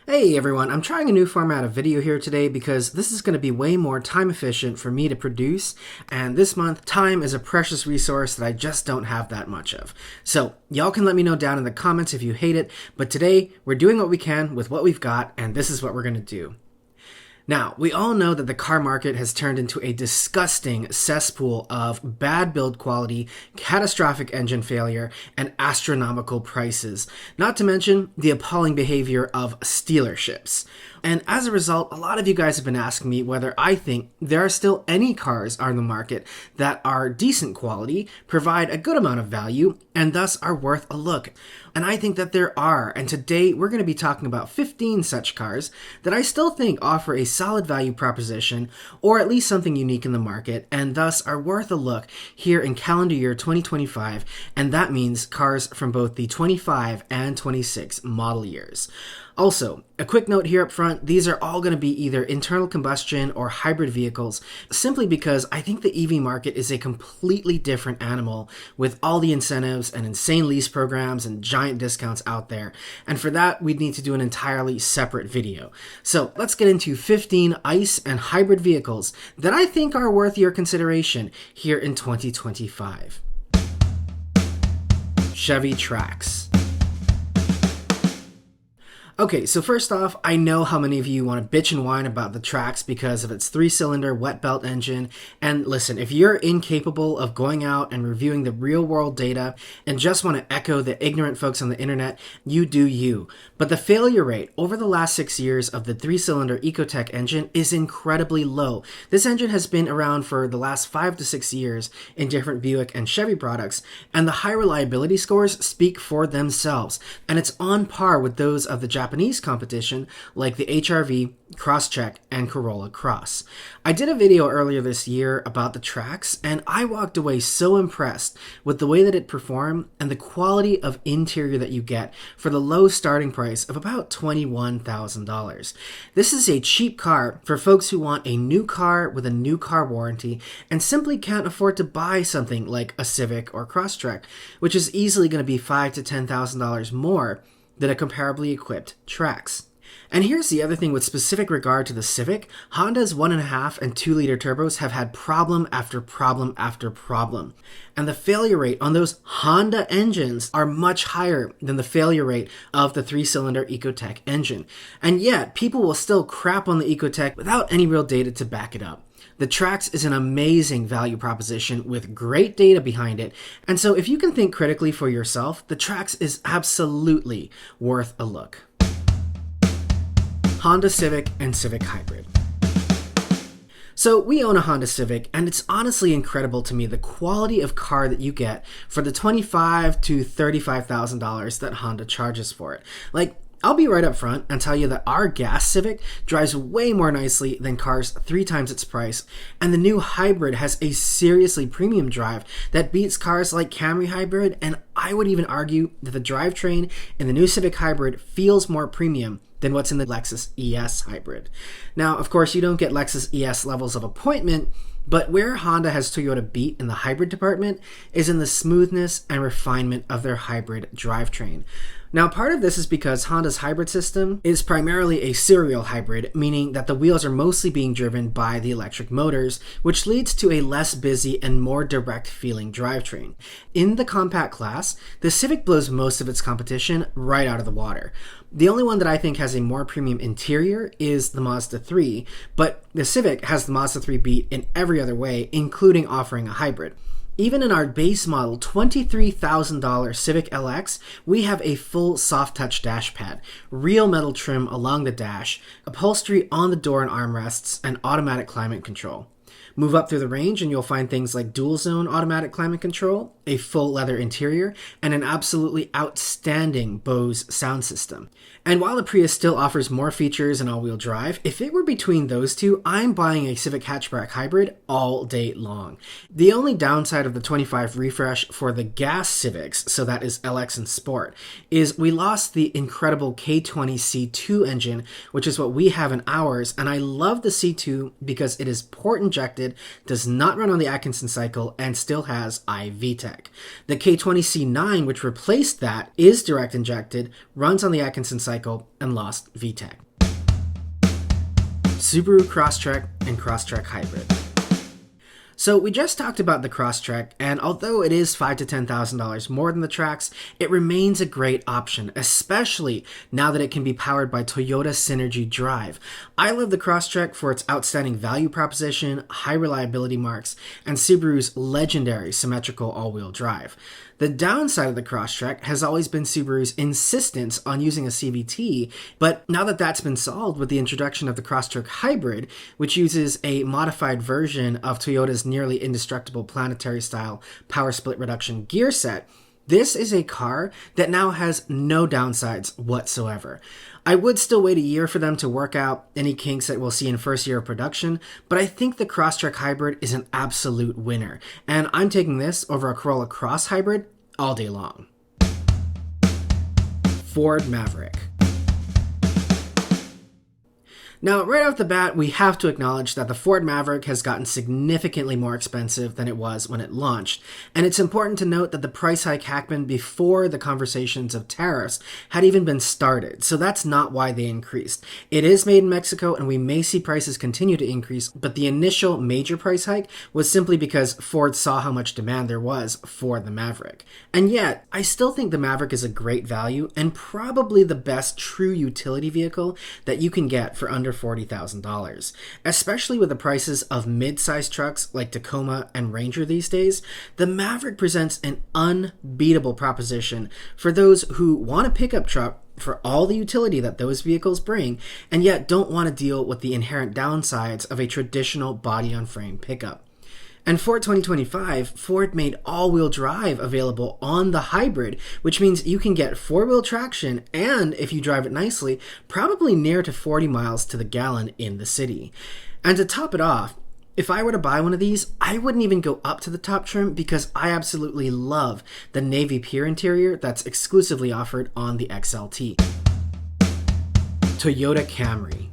Hey everyone, I'm trying a new format of video here today because this is going to be way more time efficient for me to produce, and this month, time is a precious resource that I just don't have that much of. So, y'all can let me know down in the comments if you hate it, but today, we're doing what we can with what we've got, and this is what we're going to do. Now, we all know that the car market has turned into a disgusting cesspool of bad build quality, catastrophic engine failure, and astronomical prices, not to mention the appalling behavior of stealerships. And as a result, a lot of you guys have been asking me whether I think there are still any cars on the market that are decent quality, provide a good amount of value, and thus are worth a look. And I think that there are, and today we're going to be talking about 15 such cars that I still think offer a solid value proposition, or at least something unique in the market, and thus are worth a look here in calendar year 2025, and that means cars from both the 25 and 26 model years. Also, a quick note here up front, these are all going to be either internal combustion or hybrid vehicles, simply because I think the EV market is a completely different animal with all the incentives and insane lease programs and giant discounts out there. And for that, we'd need to do an entirely separate video. So let's get into 15 ICE and hybrid vehicles that I think are worth your consideration here in 2025. Chevy Trax. Okay, so first off, I know how many of you want to bitch and whine about the Trax because of its 3-cylinder wet belt engine, and listen, if you're incapable of going out and reviewing the real-world data and just want to echo the ignorant folks on the internet, you do you. But the failure rate over the last 6 years of the 3-cylinder Ecotec engine is incredibly low. This engine has been around for the last 5 to 6 years in different Buick and Chevy products, and the high reliability scores speak for themselves, and it's on par with those of the Japanese competition like the HRV, Crosstrek, and Corolla Cross. I did a video earlier this year about the Trax, and I walked away so impressed with the way that it performed and the quality of interior that you get for the low starting price of about $21,000. This is a cheap car for folks who want a new car with a new car warranty and simply can't afford to buy something like a Civic or Crosstrek, which is easily going to be $5,000 to $10,000 more than a comparably equipped Trax. And here's the other thing with specific regard to the Civic, Honda's 1.5 and 2-liter turbos have had problem after problem after problem. And the failure rate on those Honda engines are much higher than the failure rate of the 3-cylinder Ecotec engine. And yet, people will still crap on the Ecotec without any real data to back it up. The Trax is an amazing value proposition with great data behind it, and so if you can think critically for yourself, the Trax is absolutely worth a look. Honda Civic and Civic Hybrid. So we own a Honda Civic, and it's honestly incredible to me the quality of car that you get for the $25,000 to $35,000 that Honda charges for it. Like, I'll be right up front and tell you that our gas Civic drives way more nicely than cars 3 times its price, and the new Hybrid has a seriously premium drive that beats cars like Camry Hybrid, and I would even argue that the drivetrain in the new Civic Hybrid feels more premium than what's in the Lexus ES Hybrid. Now, of course, you don't get Lexus ES levels of appointment, but where Honda has Toyota beat in the hybrid department is in the smoothness and refinement of their hybrid drivetrain. Now, part of this is because Honda's hybrid system is primarily a serial hybrid, meaning that the wheels are mostly being driven by the electric motors, which leads to a less busy and more direct feeling drivetrain. In the compact class, the Civic blows most of its competition right out of the water. The only one that I think has a more premium interior is the Mazda 3, but the Civic has the Mazda 3 beat in every other way, including offering a hybrid. Even in our base model $23,000 Civic LX, we have a full soft touch dash pad, real metal trim along the dash, upholstery on the door and armrests, and automatic climate control. Move up through the range and you'll find things like dual zone automatic climate control, a full leather interior, and an absolutely outstanding Bose sound system. And while the Prius still offers more features and all-wheel drive, if it were between those two, I'm buying a Civic hatchback hybrid all day long. The only downside of the 25 refresh for the gas Civics, so that is LX and Sport, is we lost the incredible K20 C2 engine, which is what we have in ours, and I love the C2 because it is port injected, does not run on the Atkinson cycle, and still has iVTEC. The K20 C9, which replaced that, is direct injected, runs on the Atkinson cycle, motorcycle and lost VTEC. Subaru Crosstrek and Crosstrek Hybrid. So we just talked about the Crosstrek, and although it is $5,000 to $10,000 more than the Trax, it remains a great option, especially now that it can be powered by Toyota Synergy Drive. I love the Crosstrek for its outstanding value proposition, high reliability marks, and Subaru's legendary symmetrical all-wheel drive. The downside of the Crosstrek has always been Subaru's insistence on using a CVT, but now that that's been solved with the introduction of the Crosstrek Hybrid, which uses a modified version of Toyota's nearly indestructible planetary-style power split reduction gear set, this is a car that now has no downsides whatsoever. I would still wait a year for them to work out any kinks that we'll see in first year of production, but I think the Crosstrek Hybrid is an absolute winner, and I'm taking this over a Corolla Cross Hybrid all day long. Ford Maverick. Now, right off the bat, we have to acknowledge that the Ford Maverick has gotten significantly more expensive than it was when it launched, and it's important to note that the price hike happened before the conversations of tariffs had even been started, so that's not why they increased. It is made in Mexico, and we may see prices continue to increase, but the initial major price hike was simply because Ford saw how much demand there was for the Maverick. And yet, I still think the Maverick is a great value, and probably the best true utility vehicle that you can get for under $40,000, especially with the prices of mid-sized trucks like Tacoma and Ranger these days. The Maverick presents an unbeatable proposition for those who want a pickup truck for all the utility that those vehicles bring, and yet don't want to deal with the inherent downsides of a traditional body-on-frame pickup. And for 2025, Ford made all-wheel drive available on the Hybrid, which means you can get four-wheel traction and, if you drive it nicely, probably near to 40 miles to the gallon in the city. And to top it off, if I were to buy one of these, I wouldn't even go up to the top trim because I absolutely love the navy pure interior that's exclusively offered on the XLT. Toyota Camry.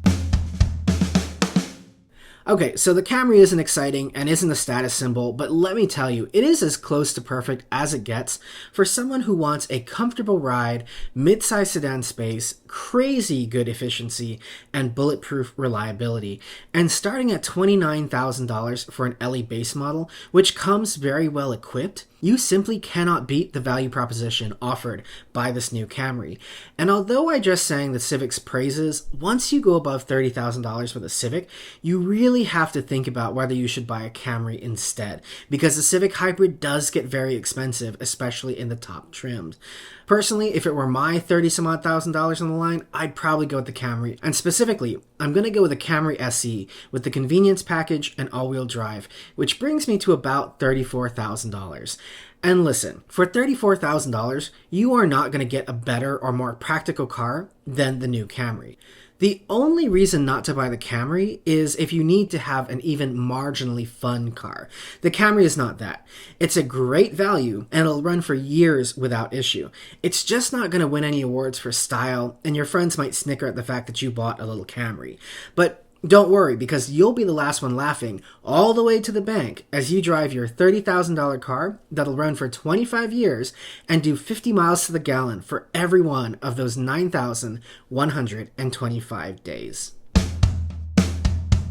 Okay, so the Camry isn't exciting and isn't a status symbol, but let me tell you, it is as close to perfect as it gets for someone who wants a comfortable ride, mid-size sedan space, crazy good efficiency, and bulletproof reliability. And starting at $29,000 for an LE base model, which comes very well equipped, you simply cannot beat the value proposition offered by this new Camry. And although I just sang the Civic's praises, once you go above $30,000 for the Civic, you really have to think about whether you should buy a Camry instead, because the Civic Hybrid does get very expensive, especially in the top trims. Personally, if it were my $30,000 on the line, I'd probably go with the Camry, and specifically, I'm going to go with the Camry SE with the convenience package and all-wheel drive, which brings me to about $34,000. And listen, for $34,000, you are not going to get a better or more practical car than the new Camry. The only reason not to buy the Camry is if you need to have an even marginally fun car. The Camry is not that. It's a great value and it'll run for years without issue. It's just not going to win any awards for style, and your friends might snicker at the fact that you bought a little Camry. But don't worry, because you'll be the last one laughing all the way to the bank as you drive your $30,000 car that'll run for 25 years and do 50 miles to the gallon for every one of those 9,125 days.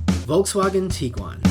Volkswagen Tiguan.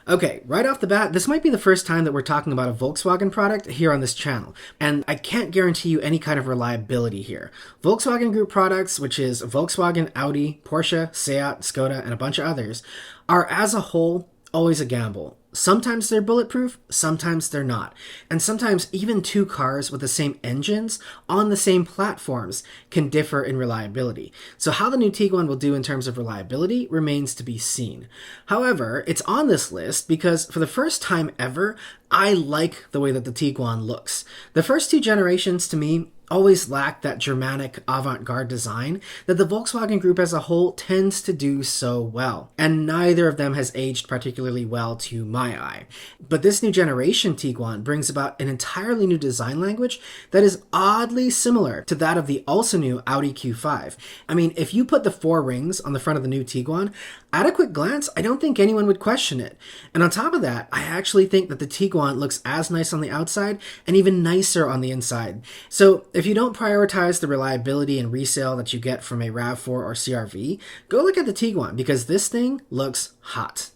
Okay, right off the bat, this might be the first time that we're talking about a Volkswagen product here on this channel, and I can't guarantee you any kind of reliability here. Volkswagen Group products, which is Volkswagen, Audi, Porsche, Seat, Skoda, and a bunch of others, are as a whole always a gamble. Sometimes they're bulletproof, sometimes they're not. And sometimes even two cars with the same engines on the same platforms can differ in reliability. So how the new Tiguan will do in terms of reliability remains to be seen. However, it's on this list because for the first time ever, I like the way that the Tiguan looks. The first two generations to me always lacked that Germanic avant-garde design that the Volkswagen Group as a whole tends to do so well, and neither of them has aged particularly well to my eye. But this new generation Tiguan brings about an entirely new design language that is oddly similar to that of the also new Audi Q5. I mean, if you put the four rings on the front of the new Tiguan, at a quick glance, I don't think anyone would question it. And on top of that, I actually think that the Tiguan looks as nice on the outside and even nicer on the inside. So If you don't prioritize the reliability and resale that you get from a RAV4 or CR-V, go look at the Tiguan because this thing looks hot.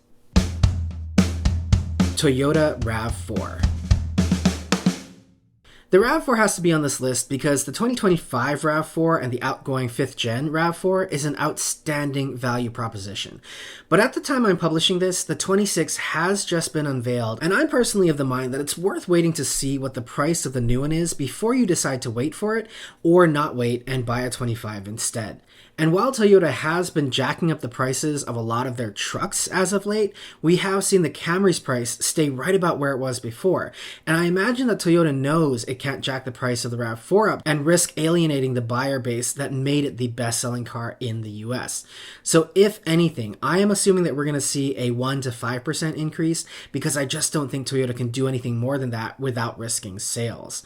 Toyota RAV4. The RAV4 has to be on this list because the 2025 RAV4 and the outgoing 5th gen RAV4 is an outstanding value proposition. But at the time I'm publishing this, the 26 has just been unveiled, and I'm personally of the mind that it's worth waiting to see what the price of the new one is before you decide to wait for it, or not wait and buy a 25 instead. And while Toyota has been jacking up the prices of a lot of their trucks as of late, we have seen the Camry's price stay right about where it was before. And I imagine that Toyota knows it can't jack the price of the RAV4 up and risk alienating the buyer base that made it the best-selling car in the US. So if anything, I am assuming that we're going to see a 1 to 5% increase because I just don't think Toyota can do anything more than that without risking sales.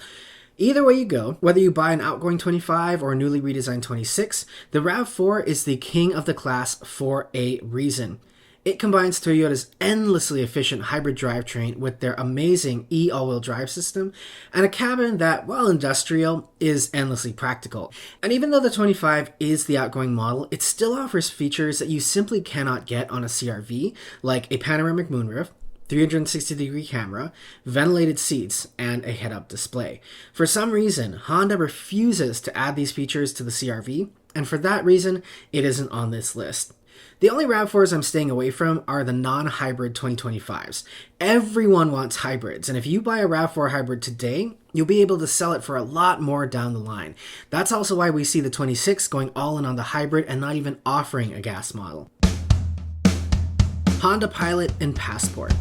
Either way you go, whether you buy an outgoing 25 or a newly redesigned 26, the RAV4 is the king of the class for a reason. It combines Toyota's endlessly efficient hybrid drivetrain with their amazing all-wheel drive system and a cabin that, while industrial, is endlessly practical. And even though the 25 is the outgoing model, it still offers features that you simply cannot get on a CR-V, like a panoramic moonroof, 360-degree camera, ventilated seats, and a head-up display. For some reason, Honda refuses to add these features to the CR-V, and for that reason, it isn't on this list. The only RAV4s I'm staying away from are the non-hybrid 2025s. Everyone wants hybrids, and if you buy a RAV4 hybrid today, you'll be able to sell it for a lot more down the line. That's also why we see the 26 going all in on the hybrid and not even offering a gas model. Honda Pilot and Passport.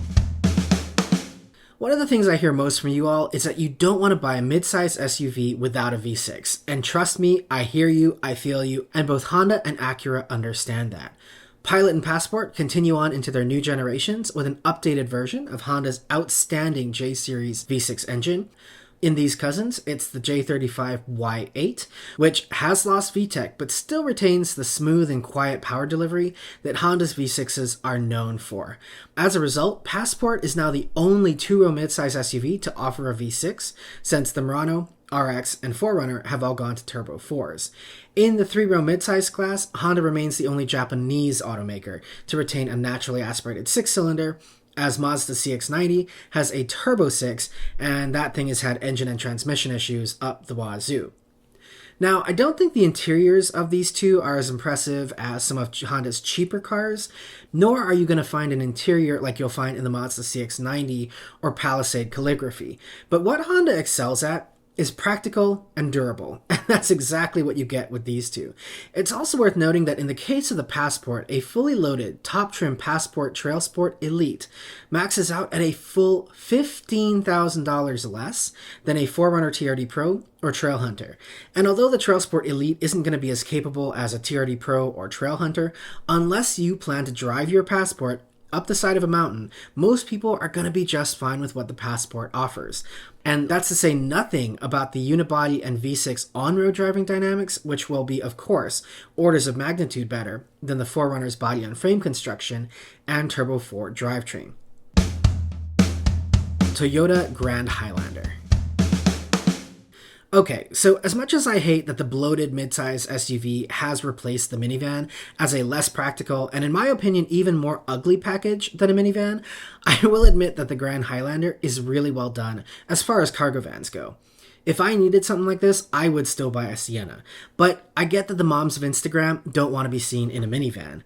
One of the things I hear most from you all is that you don't want to buy a mid-size SUV without a V6. And trust me, I hear you, I feel you, and both Honda and Acura understand that. Pilot and Passport continue on into their new generations with an updated version of Honda's outstanding J-Series V6 engine. In these cousins, it's the J35Y8, which has lost VTEC but still retains the smooth and quiet power delivery that Honda's V6s are known for. As a result, Passport is now the only two-row midsize SUV to offer a V6, since the Murano, RX, and 4Runner have all gone to Turbo 4s. In the three-row midsize class, Honda remains the only Japanese automaker to retain a naturally aspirated six-cylinder, as Mazda CX-90 has a Turbo 6, and that thing has had engine and transmission issues up the wazoo. Now, I don't think the interiors of these two are as impressive as some of Honda's cheaper cars, nor are you going to find an interior like you'll find in the Mazda CX-90 or Palisade Calligraphy. But what Honda excels at is practical and durable, and that's exactly what you get with these two. It's also worth noting that in the case of the Passport, a fully loaded, top-trim Passport Trail Sport Elite maxes out at a full $15,000 less than a 4Runner TRD Pro or Trail Hunter. And although the Trail Sport Elite isn't going to be as capable as a TRD Pro or Trail Hunter, unless you plan to drive your Passport up the side of a mountain, most people are going to be just fine with what the Passport offers. And that's to say nothing about the unibody and V6 on-road driving dynamics, which will be, of course, orders of magnitude better than the 4Runner's body-on-frame construction and Turbo 4 drivetrain. Toyota Grand Highlander. Okay, so as much as I hate that the bloated midsize SUV has replaced the minivan as a less practical and, in my opinion, even more ugly package than a minivan, I will admit that the Grand Highlander is really well done as far as cargo vans go. If I needed something like this, I would still buy a Sienna, but I get that the moms of Instagram don't want to be seen in a minivan.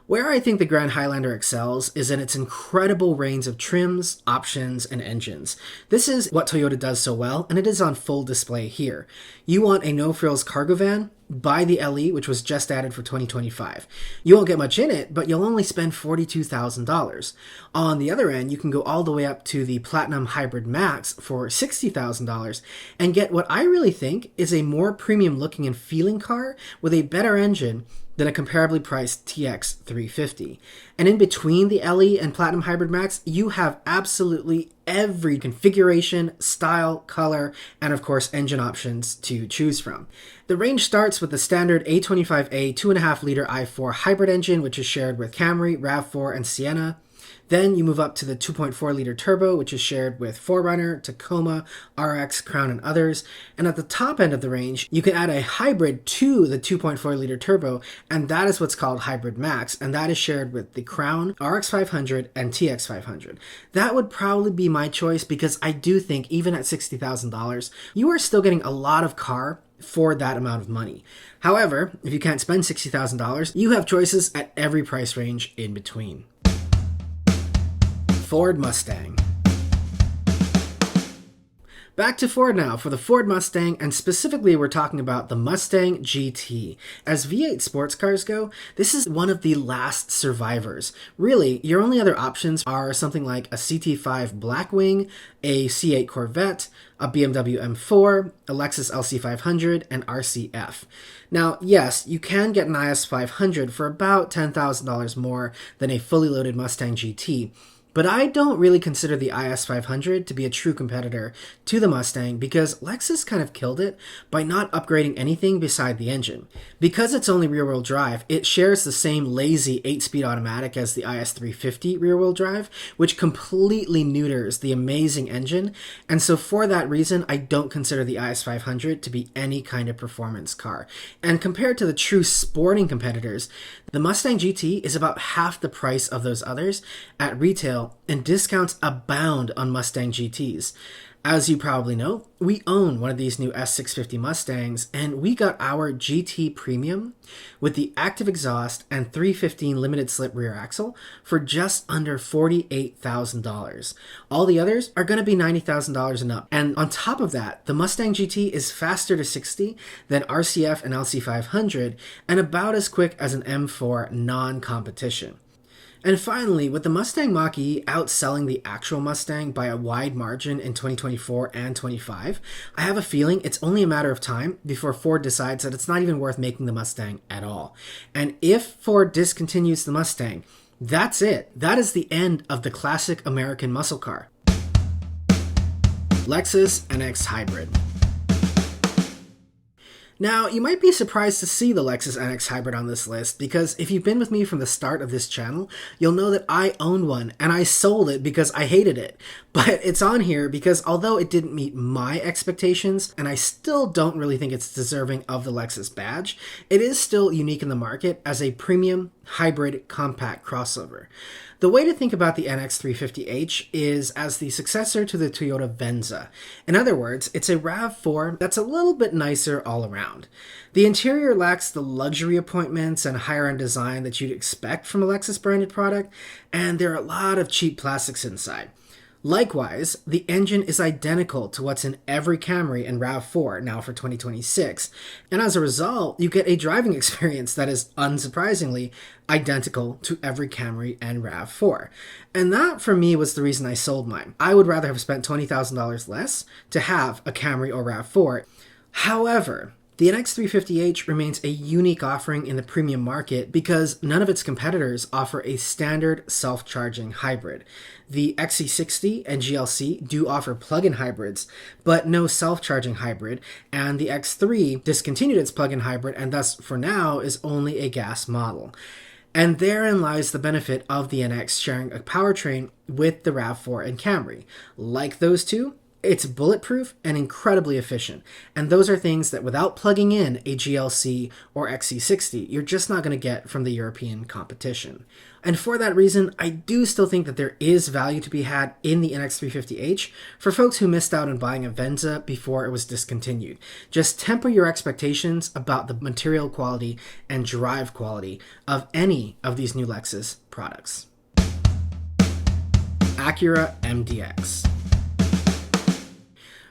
Where I think the Grand Highlander excels is in its incredible range of trims, options, and engines. This is what Toyota does so well, and it is on full display here. You want a no-frills cargo van? Buy the LE, which was just added for 2025. You won't get much in it, but you'll only spend $42,000. On the other end, you can go all the way up to the Platinum Hybrid Max for $60,000 and get what I really think is a more premium looking and feeling car with a better engine than a comparably priced TX 350. And in between the LE and Platinum Hybrid Max, you have absolutely every configuration, style, color, and of course engine options to choose from. The range starts with the standard A25A 2.5-liter i4 hybrid engine, which is shared with Camry, RAV4, and Sienna. Then you move up to the 2.4 liter turbo, which is shared with 4Runner, Tacoma, RX, Crown, and others. And at the top end of the range, you can add a hybrid to the 2.4 liter turbo, and that is what's called Hybrid Max, and that is shared with the Crown, RX 500, and TX 500. That would probably be my choice because I do think even at $60,000, you are still getting a lot of car for that amount of money. However, if you can't spend $60,000, you have choices at every price range in between. Ford Mustang. Back to Ford now for the Ford Mustang, and specifically we're talking about the Mustang GT. As V8 sports cars go, this is one of the last survivors. Really, your only other options are something like a CT5 Blackwing, a C8 Corvette, a BMW M4, a Lexus LC500, and RCF. Now, yes, you can get an IS500 for about $10,000 more than a fully loaded Mustang GT, but I don't really consider the IS500 to be a true competitor to the Mustang because Lexus kind of killed it by not upgrading anything beside the engine. Because it's only rear-wheel drive, it shares the same lazy 8-speed automatic as the IS350 rear-wheel drive, which completely neuters the amazing engine, and so for that reason, I don't consider the IS500 to be any kind of performance car. And compared to the true sporting competitors, the Mustang GT is about half the price of those others at retail, and discounts abound on Mustang GTs. As you probably know, we own one of these new S650 Mustangs, and we got our GT Premium with the active exhaust and 315 limited slip rear axle for just under $48,000. All the others are going to be $90,000 and up. And on top of that, the Mustang GT is faster to 60 than RCF and LC500 and about as quick as an M4 non-competition. And finally, with the Mustang Mach-E outselling the actual Mustang by a wide margin in 2024 and 25, I have a feeling it's only a matter of time before Ford decides that it's not even worth making the Mustang at all. And if Ford discontinues the Mustang, that's it. That is the end of the classic American muscle car. Lexus NX Hybrid. Now, you might be surprised to see the Lexus NX Hybrid on this list because if you've been with me from the start of this channel, you'll know that I own one and I sold it because I hated it. But it's on here because although it didn't meet my expectations, and I still don't really think it's deserving of the Lexus badge, it is still unique in the market as a premium hybrid compact crossover. The way to think about the NX350H is as the successor to the Toyota Venza. In other words, it's a RAV4 that's a little bit nicer all around. The interior lacks the luxury appointments and higher-end design that you'd expect from a Lexus branded product, and there are a lot of cheap plastics inside. Likewise, the engine is identical to what's in every Camry and RAV4 now for 2026, and as a result, you get a driving experience that is, unsurprisingly, identical to every Camry and RAV4. And that, for me, was the reason I sold mine. I would rather have spent $20,000 less to have a Camry or RAV4. However, the NX350H remains a unique offering in the premium market because none of its competitors offer a standard self-charging hybrid. The XC60 and GLC do offer plug-in hybrids, but no self-charging hybrid, and the X3 discontinued its plug-in hybrid and thus, for now, is only a gas model. And therein lies the benefit of the NX sharing a powertrain with the RAV4 and Camry. Like those two, it's bulletproof and incredibly efficient, and those are things that without plugging in a GLC or XC60, you're just not going to get from the European competition. And for that reason, I do still think that there is value to be had in the NX350H for folks who missed out on buying a Venza before it was discontinued. Just temper your expectations about the material quality and drive quality of any of these new Lexus products. Acura MDX.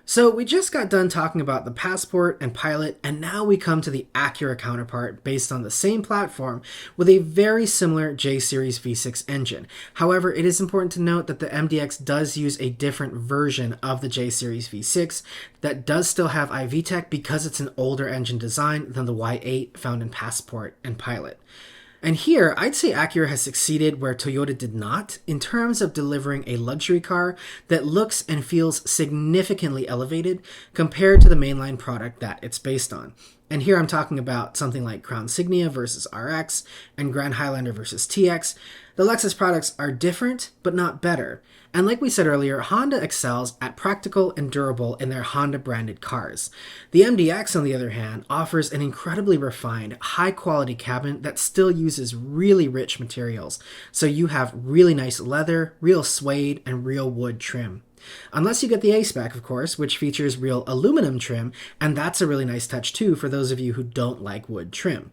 So we just got done talking about the Passport and Pilot, and now we come to the Acura counterpart based on the same platform with a very similar J-Series V6 engine. However, it is important to note that the MDX does use a different version of the J-Series V6 that does still have iVTEC because it's an older engine design than the Y8 found in Passport and Pilot. And here, I'd say Acura has succeeded where Toyota did not in terms of delivering a luxury car that looks and feels significantly elevated compared to the mainline product that it's based on. And here I'm talking about something like Crown Signia versus RX and Grand Highlander versus TX. The Lexus products are different, but not better. And like we said earlier, Honda excels at practical and durable in their Honda-branded cars. The MDX, on the other hand, offers an incredibly refined, high-quality cabin that still uses really rich materials. So you have really nice leather, real suede, and real wood trim. Unless you get the A-Spec, of course, which features real aluminum trim, and that's a really nice touch too for those of you who don't like wood trim.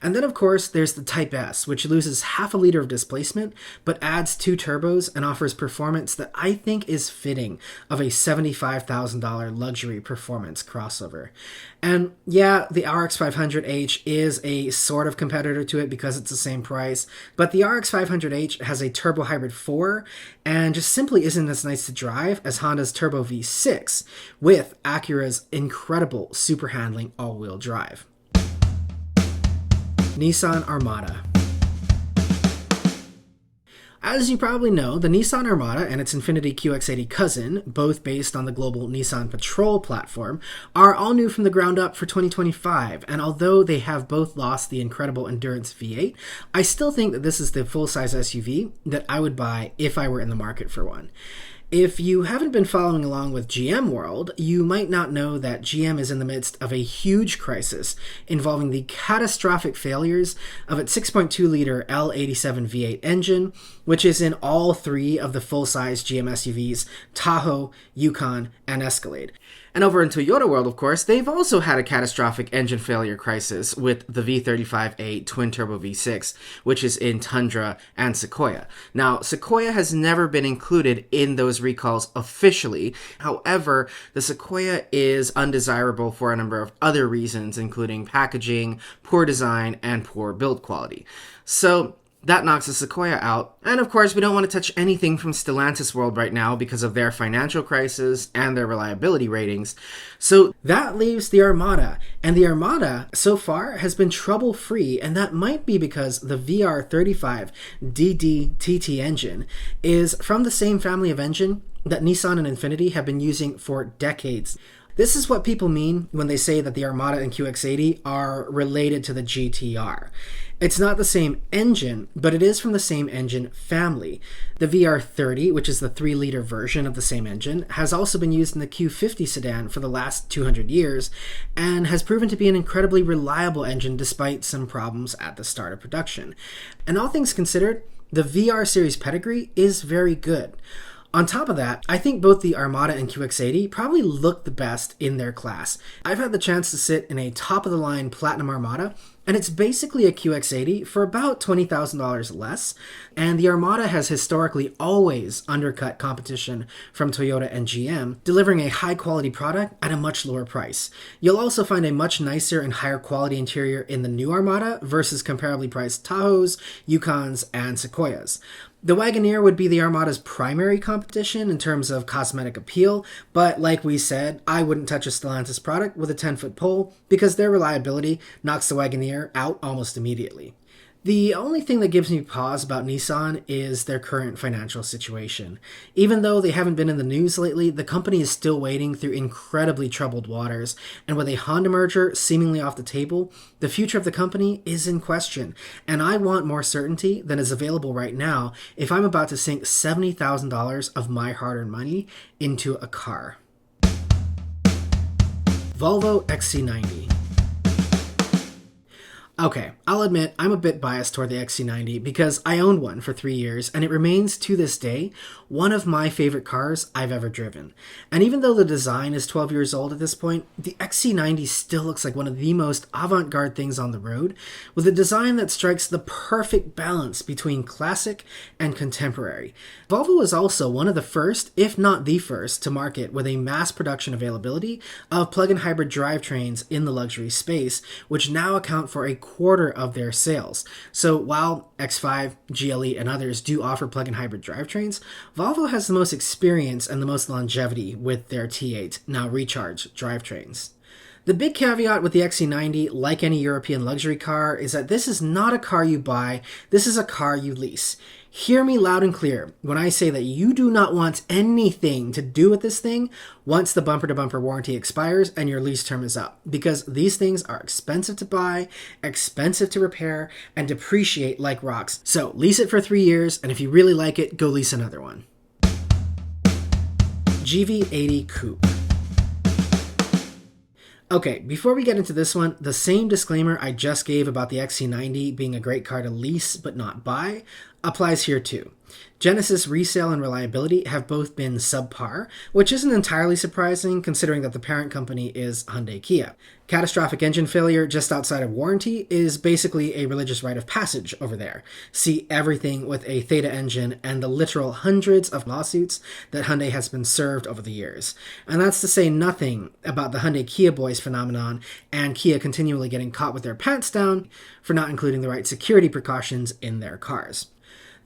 And then, of course, there's the Type-S, which loses half a liter of displacement, but adds 2 turbos and offers performance that I think is fitting of a $75,000 luxury performance crossover. And yeah, the RX 500h is a sort of competitor to it because it's the same price, but the RX 500h has a turbo hybrid 4 and just simply isn't as nice to drive as Honda's Turbo V6 with Acura's incredible super handling all-wheel drive. Nissan Armada. As you probably know, the Nissan Armada and its Infiniti QX80 cousin, both based on the global Nissan Patrol platform, are all new from the ground up for 2025, and although they have both lost the incredible Endurance V8, I still think that this is the full-size SUV that I would buy if I were in the market for one. If you haven't been following along with GM World, you might not know that GM is in the midst of a huge crisis involving the catastrophic failures of its 6.2-liter L87 V8 engine, which is in all 3 of the full-size GM SUVs, Tahoe, Yukon, and Escalade. And over in Toyota World, of course, they've also had a catastrophic engine failure crisis with the V35A twin-turbo V6, which is in Tundra and Sequoia. Now, Sequoia has never been included in those recalls officially. However, the Sequoia is undesirable for a number of other reasons, including packaging, poor design, and poor build quality. So that knocks the Sequoia out. And of course, we don't want to touch anything from Stellantis World right now because of their financial crisis and their reliability ratings. So that leaves the Armada. And the Armada, so far, has been trouble-free, and that might be because the VR35 DD-TT engine is from the same family of engine that Nissan and Infiniti have been using for decades. This is what people mean when they say that the Armada and QX80 are related to the GTR. It's not the same engine, but it is from the same engine family. The VR30, which is the 3-liter version of the same engine, has also been used in the Q50 sedan for the last 200 years and has proven to be an incredibly reliable engine despite some problems at the start of production. And all things considered, the VR series pedigree is very good. On top of that, I think both the Armada and QX80 probably look the best in their class. I've had the chance to sit in a top-of-the-line Platinum Armada, and it's basically a QX80 for about $20,000 less, and the Armada has historically always undercut competition from Toyota and GM, delivering a high-quality product at a much lower price. You'll also find a much nicer and higher quality interior in the new Armada versus comparably priced Tahoes, Yukons, and Sequoias. The Wagoneer would be the Armada's primary competition in terms of cosmetic appeal, but like we said, I wouldn't touch a Stellantis product with a 10-foot pole because their reliability knocks the Wagoneer out almost immediately. The only thing that gives me pause about Nissan is their current financial situation. Even though they haven't been in the news lately, the company is still wading through incredibly troubled waters, and with a Honda merger seemingly off the table, the future of the company is in question, and I want more certainty than is available right now if I'm about to sink $70,000 of my hard-earned money into a car. Volvo XC90. Okay, I'll admit I'm a bit biased toward the XC90 because I owned one for 3 years and it remains to this day one of my favorite cars I've ever driven. And even though the design is 12 years old at this point, the XC90 still looks like one of the most avant-garde things on the road, with a design that strikes the perfect balance between classic and contemporary. Volvo was also one of the first, if not the first, to market with a mass production availability of plug-in hybrid drivetrains in the luxury space, which now account for a quarter of their sales. So while X5, GLE, and others do offer plug-in hybrid drivetrains, Volvo has the most experience and the most longevity with their T8, now Recharge, drivetrains. The big caveat with the XC90, like any European luxury car, is that this is not a car you buy, this is a car you lease. Hear me loud and clear when I say that you do not want anything to do with this thing once the bumper-to-bumper warranty expires and your lease term is up, because these things are expensive to buy, expensive to repair, and depreciate like rocks. So lease it for 3 years, and if you really like it, go lease another one. GV80 Coupe. Okay, before we get into this one, the same disclaimer I just gave about the XC90 being a great car to lease but not buy applies here too. Genesis resale and reliability have both been subpar, which isn't entirely surprising considering that the parent company is Hyundai Kia. Catastrophic engine failure just outside of warranty is basically a religious rite of passage over there. See everything with a Theta engine and the literal hundreds of lawsuits that Hyundai has been served over the years. And that's to say nothing about the Hyundai Kia Boys phenomenon and Kia continually getting caught with their pants down for not including the right security precautions in their cars.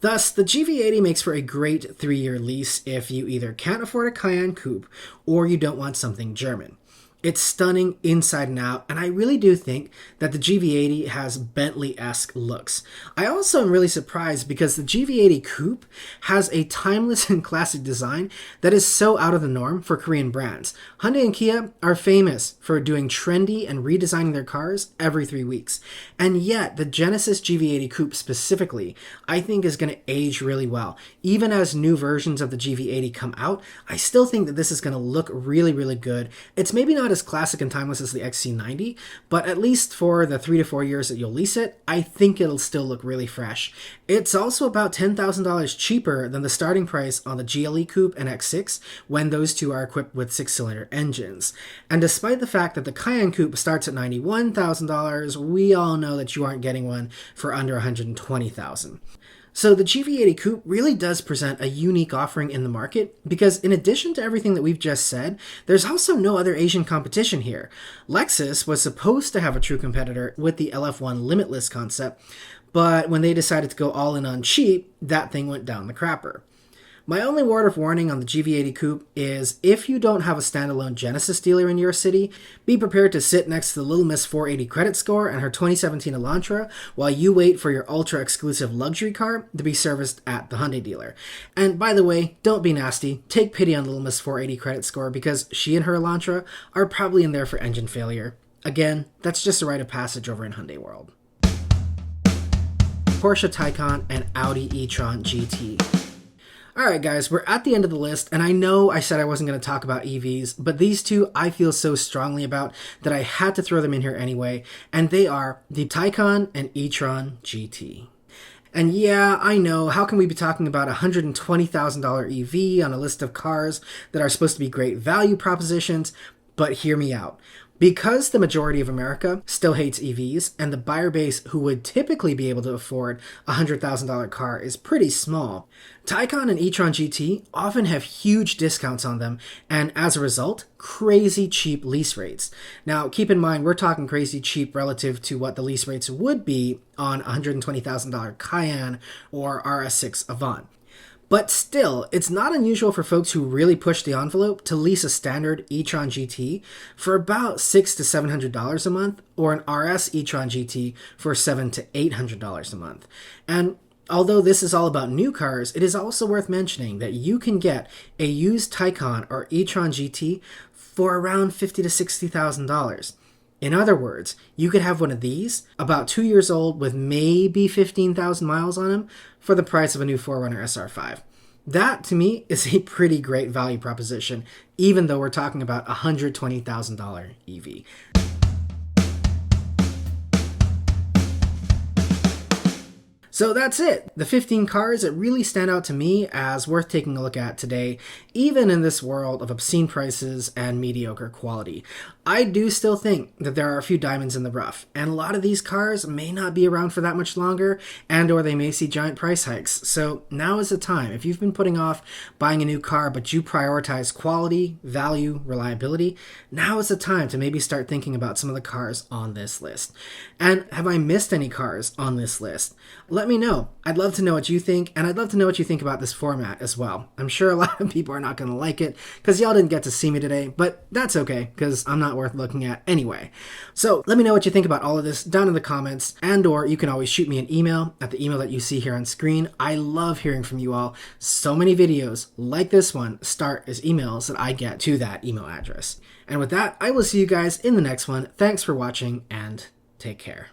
Thus, the GV80 makes for a great 3-year lease if you either can't afford a Cayenne Coupe or you don't want something German. It's stunning inside and out, and I really do think that the GV80 has Bentley-esque looks. I also am really surprised because the GV80 Coupe has a timeless and classic design that is so out of the norm for Korean brands. Hyundai and Kia are famous for doing trendy and redesigning their cars every 3 weeks, and yet the Genesis GV80 Coupe specifically, I think is going to age really well. Even as new versions of the GV80 come out, I still think that this is going to look really, really good. It's maybe not as classic and timeless as the XC90, but at least for the 3 to 4 years that you'll lease it, I think it'll still look really fresh. It's also about $10,000 cheaper than the starting price on the GLE Coupe and X6 when those two are equipped with 6-cylinder engines. And despite the fact that the Cayenne Coupe starts at $91,000, we all know that you aren't getting one for under $120,000. So the GV80 Coupe really does present a unique offering in the market because in addition to everything that we've just said, there's also no other Asian competition here. Lexus was supposed to have a true competitor with the LF1 Limitless concept, but when they decided to go all in on cheap, that thing went down the crapper. My only word of warning on the GV80 Coupe is if you don't have a standalone Genesis dealer in your city, be prepared to sit next to the Little Miss 480 credit score and her 2017 Elantra while you wait for your ultra-exclusive luxury car to be serviced at the Hyundai dealer. And by the way, don't be nasty, take pity on Little Miss 480 credit score because she and her Elantra are probably in there for engine failure. Again, that's just a rite of passage over in Hyundai world. Porsche Taycan and Audi e-tron GT. Alright guys, we're at the end of the list, and I know I said I wasn't going to talk about EVs, but these two I feel so strongly about that I had to throw them in here anyway, and they are the Taycan and e-tron GT. And yeah, I know, how can we be talking about a $120,000 EV on a list of cars that are supposed to be great value propositions, but hear me out. Because the majority of America still hates EVs, and the buyer base who would typically be able to afford a $100,000 car is pretty small, Taycan and e-tron GT often have huge discounts on them, and as a result, crazy cheap lease rates. Now, keep in mind, we're talking crazy cheap relative to what the lease rates would be on a $120,000 Cayenne or RS6 Avant. But still, it's not unusual for folks who really push the envelope to lease a standard e-tron GT for about $600 to $700 a month, or an RS e-tron GT for $700 to $800 a month. And although this is all about new cars, it is also worth mentioning that you can get a used Taycan or e-tron GT for around $50,000 to $60,000. In other words, you could have one of these, about 2 years old with maybe 15,000 miles on them, for the price of a new 4Runner SR5. That, to me, is a pretty great value proposition, even though we're talking about a $120,000 EV. So that's it. The 15 cars that really stand out to me as worth taking a look at today, even in this world of obscene prices and mediocre quality. I do still think that there are a few diamonds in the rough, and a lot of these cars may not be around for that much longer, and or they may see giant price hikes. So now is the time. If you've been putting off buying a new car, but you prioritize quality, value, reliability, now is the time to maybe start thinking about some of the cars on this list. And have I missed any cars on this list? Let let me know. I'd love to know what you think, and I'd love to know what you think about this format as well. I'm sure a lot of people are not going to like it because y'all didn't get to see me today, but that's okay because I'm not worth looking at anyway. So let me know what you think about all of this down in the comments, and or you can always shoot me an email at the email that you see here on screen. I love hearing from you all. So many videos like this one start as emails that I get to that email address. And with that, I will see you guys in the next one. Thanks for watching and take care.